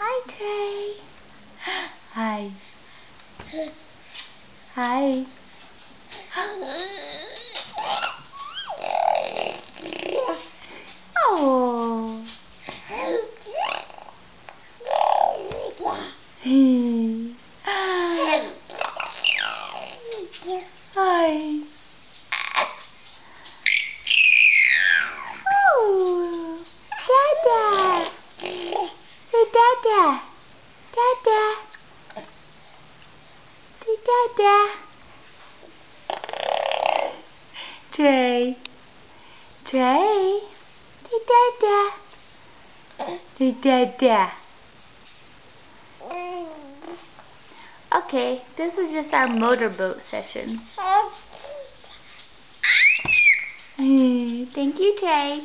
Hi, Trey. Hi. Hi. Oh. Hi. Oh. Dada. Say Dada. Dada. Say Dada. Trey. Trey. Say Dada. Say Dada. Okay, this is just our motorboat session. Thank you, Trey.